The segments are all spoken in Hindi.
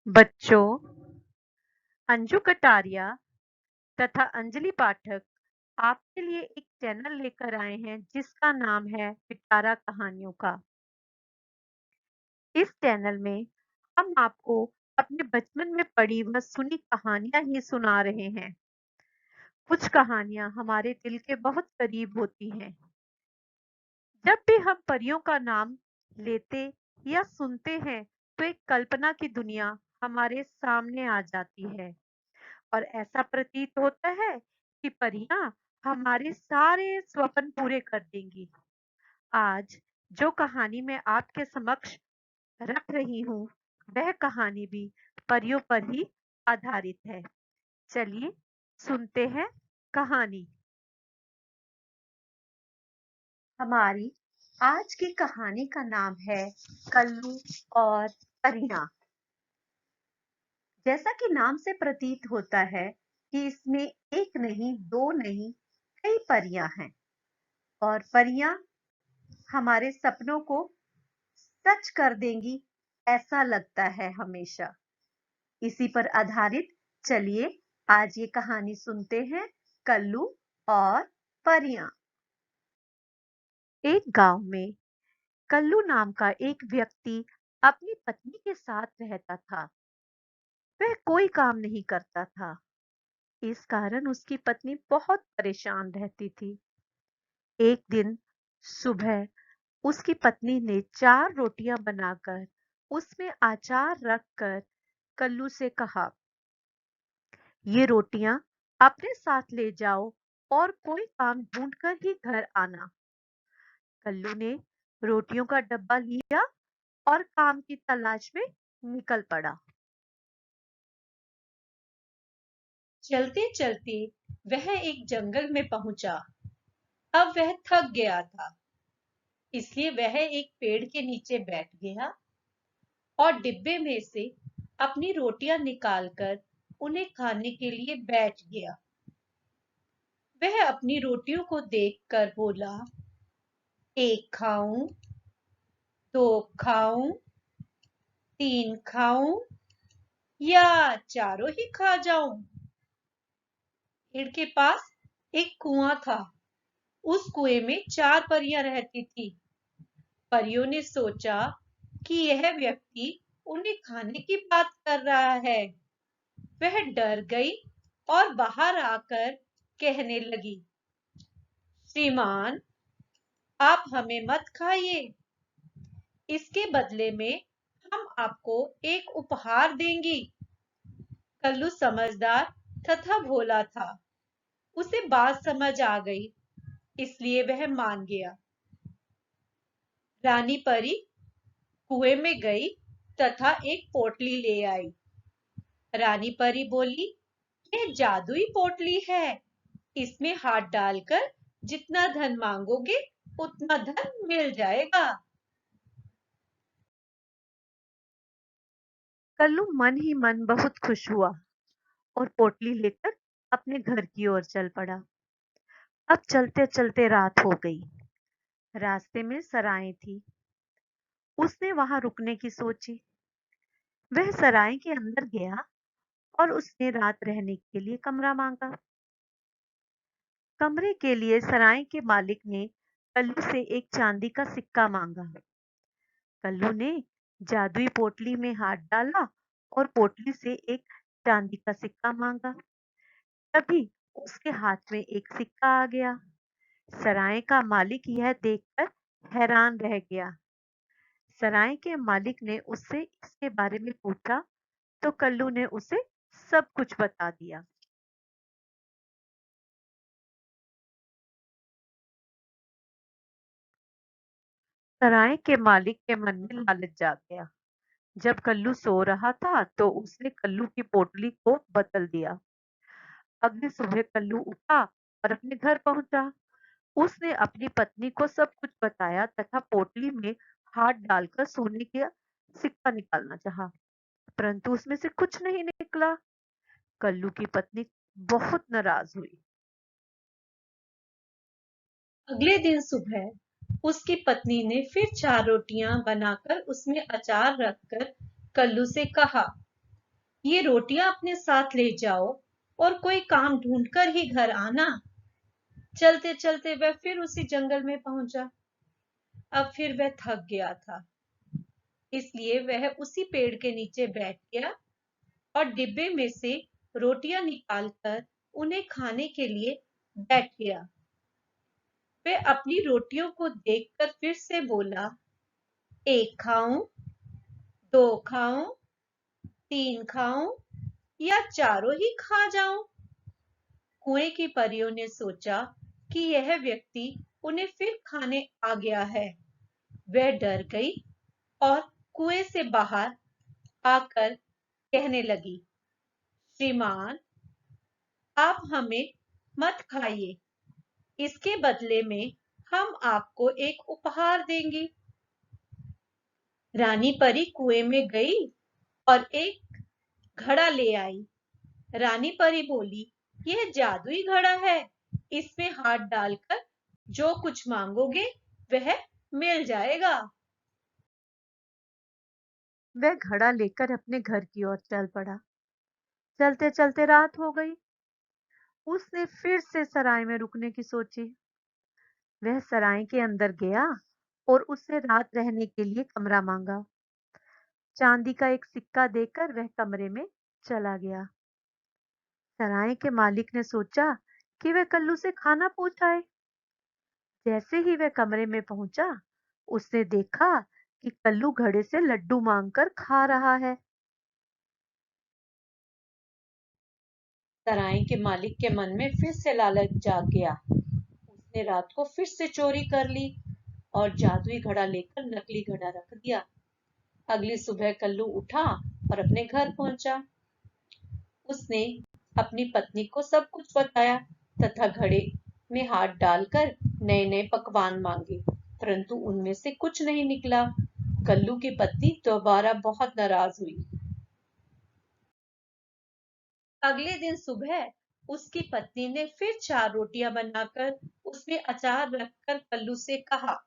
बच्चों, अंजू कटारिया तथा अंजलि पाठक आपके लिए एक चैनल लेकर आए हैं जिसका नाम है पिटारा कहानियों का। इस चैनल में हम आपको अपने बचपन में पढ़ी व सुनी कहानियां ही सुना रहे हैं। कुछ कहानियां हमारे दिल के बहुत करीब होती हैं। जब भी हम परियों का नाम लेते या सुनते हैं तो एक कल्पना की दुनिया हमारे सामने आ जाती है और ऐसा प्रतीत होता है कि परियां हमारे सारे स्वप्न पूरे कर देंगी। आज जो कहानी मैं आपके समक्ष रख रही हूँ, वह कहानी भी परियों पर ही आधारित है। चलिए सुनते हैं कहानी। हमारी आज की कहानी का नाम है कल्लू और परियां। जैसा कि नाम से प्रतीत होता है कि इसमें एक नहीं, दो नहीं, कई परियां हैं और परियां हमारे सपनों को सच कर देंगी, ऐसा लगता है हमेशा। इसी पर आधारित चलिए आज ये कहानी सुनते हैं, कल्लू और परियां। एक गांव में कल्लू नाम का एक व्यक्ति अपनी पत्नी के साथ रहता था। वह कोई काम नहीं करता था, इस कारण उसकी पत्नी बहुत परेशान रहती थी। एक दिन सुबह उसकी पत्नी ने 4 रोटियां बनाकर उसमें अचार रखकर कल्लू से कहा, ये रोटियां अपने साथ ले जाओ और कोई काम ढूंढकर ही घर आना। कल्लू ने रोटियों का डब्बा लिया और काम की तलाश में निकल पड़ा। चलते चलते वह एक जंगल में पहुंचा। अब वह थक गया था, इसलिए वह एक पेड़ के नीचे बैठ गया और डिब्बे में से अपनी रोटियां निकालकर उन्हें खाने के लिए बैठ गया। वह अपनी रोटियों को देखकर बोला, एक खाऊं, दो खाऊं, तीन खाऊं या चारों ही खा जाऊं। पेड़ के पास एक कुआं था। उस कुएं में 4 परियां रहती थी। परियों ने सोचा कि यह व्यक्ति उन्हें खाने की बात कर रहा है। वह डर गई और बाहर आकर कहने लगी, श्रीमान, आप हमें मत खाइए। इसके बदले में हम आपको एक उपहार देंगी। कल्लू समझदार तथा भोला था। उसे बात समझ आ गई, इसलिए वह मान गया। रानी परी कुएं में गई तथा एक पोटली ले आई। रानी परी बोली, यह जादुई पोटली है। इसमें हाथ डालकर जितना धन मांगोगे उतना धन मिल जाएगा। कल्लू मन ही मन बहुत खुश हुआ और पोटली लेकर अपने घर की ओर चल पड़ा। अब चलते चलते रात हो गई। रास्ते में सराय थी। उसने वहां रुकने की सोची। वह सराय के अंदर गया और उसने रात रहने के लिए कमरा मांगा। कमरे के लिए सराय के मालिक ने कल्लू से एक चांदी का सिक्का मांगा। कल्लू ने जादुई पोटली में हाथ डाला और पोटली से एक चांदी का सिक्का मांगा। तभी उसके हाथ में एक सिक्का आ गया। सराय का मालिक यह देखकर हैरान रह गया। सराय के मालिक ने उससे इसके बारे में पूछा तो कल्लू ने उसे सब कुछ बता दिया। सराय के मालिक के मन में लालच जाग गया। जब कल्लू सो रहा था तो उसने कल्लू की पोटली को बदल दिया। अगली सुबह कल्लू उठा और अपने घर पहुंचा। उसने अपनी पत्नी को सब कुछ बताया तथा पोटली में हाथ डालकर सोने का सिक्का निकालना चाहा, परंतु उसमें से कुछ नहीं निकला। कल्लू की पत्नी बहुत नाराज हुई। अगले दिन सुबह उसकी पत्नी ने फिर 4 रोटियां बनाकर उसमें अचार रखकर कल्लू से कहा, ये रोटियां अपने साथ ले जाओ और कोई काम ढूंढकर ही घर आना। चलते चलते वह फिर उसी जंगल में पहुंचा। अब फिर वह थक गया था, इसलिए वह उसी पेड़ के नीचे बैठ गया और डिब्बे में से रोटियां निकालकर उन्हें खाने के लिए बैठ गया। वह अपनी रोटियों को देखकर फिर से बोला, एक खाऊं, दो खाऊं, तीन खाऊं या चारों ही खा जाऊं। कुएं की परियों ने सोचा कि यह व्यक्ति उन्हें फिर खाने आ गया है। वह डर गई और कुएं से बाहर आकर कहने लगी, श्रीमान, आप हमें मत खाइए, इसके बदले में हम आपको एक उपहार देंगे। रानी परी कुएं में गई और एक घड़ा ले आई। रानी परी बोली, यह जादुई घड़ा है, इसमें हाथ डालकर जो कुछ मांगोगे वह मिल जाएगा। वह घड़ा लेकर अपने घर की ओर चल पड़ा। चलते चलते रात हो गई। उसने फिर से सराय में रुकने की सोची। वह सराय के अंदर गया और उससे रात रहने के लिए कमरा मांगा। चांदी का एक सिक्का देकर वह कमरे में चला गया। सराय के मालिक ने सोचा कि वह कल्लू से खाना पूछ आए। जैसे ही वह कमरे में पहुंचा, उसने देखा कि कल्लू घड़े से लड्डू मांगकर खा रहा है। सराय के मालिक के मन में फिर से लालच जाग गया। उसने रात को फिर से चोरी कर ली और जादुई घड़ा लेकर नकली घड़ा रख दिया। अगली सुबह कल्लू उठा और अपने घर पहुंचा। उसने अपनी पत्नी को सब कुछ बताया तथा घड़े में हाथ डालकर नए नए पकवान मांगे, परंतु उनमें से कुछ नहीं निकला। कल्लू की पत्नी दोबारा बहुत नाराज हुई। अगले दिन सुबह उसकी पत्नी ने फिर 4 रोटियां बनाकर उसमें अचार रखकर कल्लू से कहा,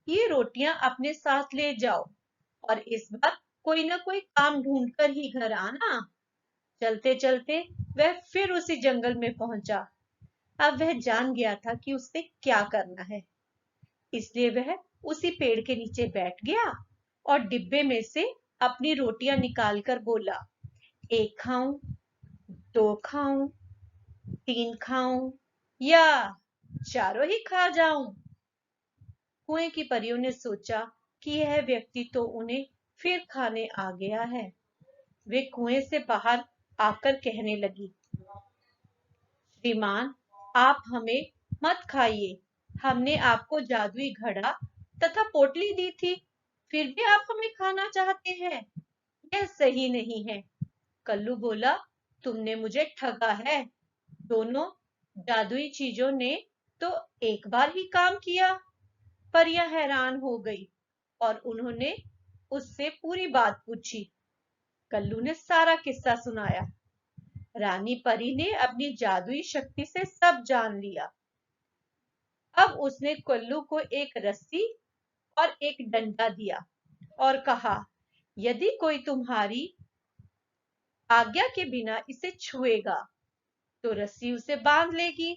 ये रोटियां अपने साथ ले जाओ और इस बार कोई ना कोई काम ढूंढकर ही घर आना। चलते चलते वह फिर उसी जंगल में पहुंचा। अब वह जान गया था कि उसे क्या करना है, इसलिए वह उसी पेड़ के नीचे बैठ गया और डिब्बे में से अपनी रोटियां निकालकर बोला, एक खाऊं, दो खाऊं, तीन खाऊं या चारों ही खा जाऊं। कुएं की परियों ने सोचा कि यह व्यक्ति तो उन्हें फिर खाने आ गया है। वे कुएं से बाहर आकर कहने लगी, श्रीमान, आप हमें मत खाइए, हमने आपको जादुई घड़ा तथा पोटली दी थी, फिर भी आप हमें खाना चाहते हैं, यह सही नहीं है। कल्लू बोला, तुमने मुझे ठगा है। दोनों जादुई चीजों ने तो एक बार ही काम किया। परियां हैरान हो गई और उन्होंने उससे पूरी बात पूछी। कल्लू ने सारा किस्सा सुनाया। रानी परी ने अपनी जादुई शक्ति से सब जान लिया। अब उसने कल्लू को एक रस्सी और एक डंडा दिया और कहा, यदि कोई तुम्हारी आज्ञा के बिना इसे छुएगा तो रस्सी उसे बांध लेगी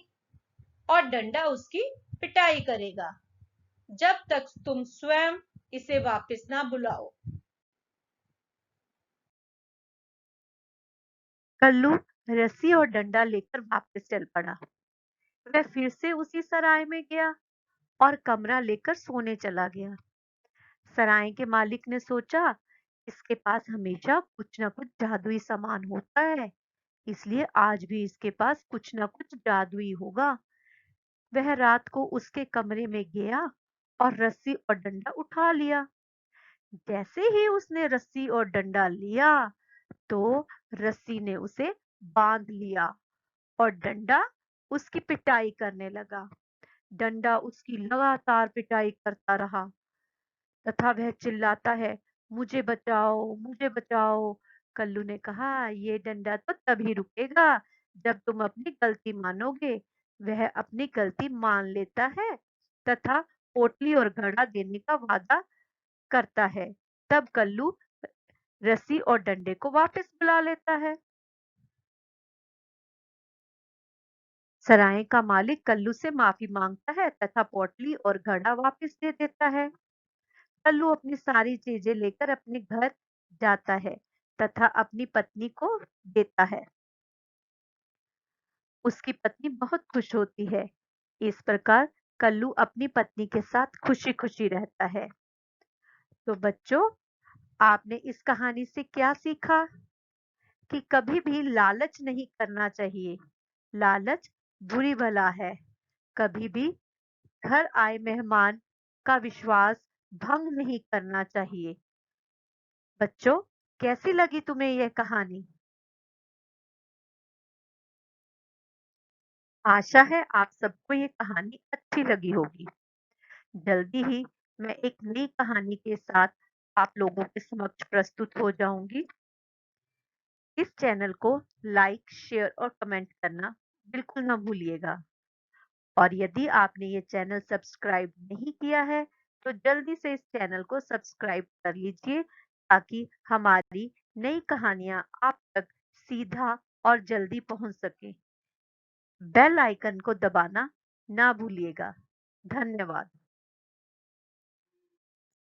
और डंडा उसकी पिटाई करेगा, जब तक तुम स्वयं इसे वापस ना बुलाओ। कल्लू रस्सी और डंडा लेकर वापस चल पड़ा। वह फिर से उसी सराय में गया और कमरा लेकर सोने चला गया। सराय के मालिक ने सोचा, इसके पास हमेशा कुछ न कुछ जादुई सामान होता है, इसलिए आज भी इसके पास कुछ न कुछ जादुई होगा। वह रात को उसके कमरे में गया और रस्सी और डंडा उठा लिया। जैसे ही उसने रस्सी और डंडा लिया तो रस्सी ने उसे बांध लिया और डंडा उसकी पिटाई करने लगा। डंडा उसकी लगातार पिटाई करता रहा तथा वह चिल्लाता है, मुझे बचाओ, मुझे बचाओ। कल्लू ने कहा, ये डंडा तो तभी रुकेगा जब तुम अपनी गलती मानोगे। वह अपनी गलती मान लेता है तथा पोटली और घड़ा देने का वादा करता है। तब कल्लू रस्सी और डंडे को वापस बुला लेता है। सराय का मालिक कल्लू से माफी मांगता है तथा पोटली और घड़ा वापस दे देता है। कल्लू अपनी सारी चीजें लेकर अपने घर जाता है तथा अपनी पत्नी को देता है। उसकी पत्नी बहुत खुश होती है। इस प्रकार कल्लू अपनी पत्नी के साथ खुशी खुशी रहता है। तो बच्चों, आपने इस कहानी से क्या सीखा कि कभी भी लालच नहीं करना चाहिए। लालच बुरी बला है। कभी भी घर आए मेहमान का विश्वास भंग नहीं करना चाहिए। बच्चों, कैसी लगी तुम्हें यह कहानी? आशा है आप सबको ये कहानी अच्छी लगी होगी। जल्दी ही मैं एक नई कहानी के साथ आप लोगों के समक्ष प्रस्तुत हो जाऊंगी। इस चैनल को लाइक, शेयर और कमेंट करना बिल्कुल ना भूलिएगा। और यदि आपने ये चैनल सब्सक्राइब नहीं किया है तो जल्दी से इस चैनल को सब्सक्राइब कर लीजिए ताकि हमारी नई कहानियां आप तक सीधा और जल्दी पहुंच सके। बेल आइकन को दबाना ना भूलिएगा। धन्यवाद।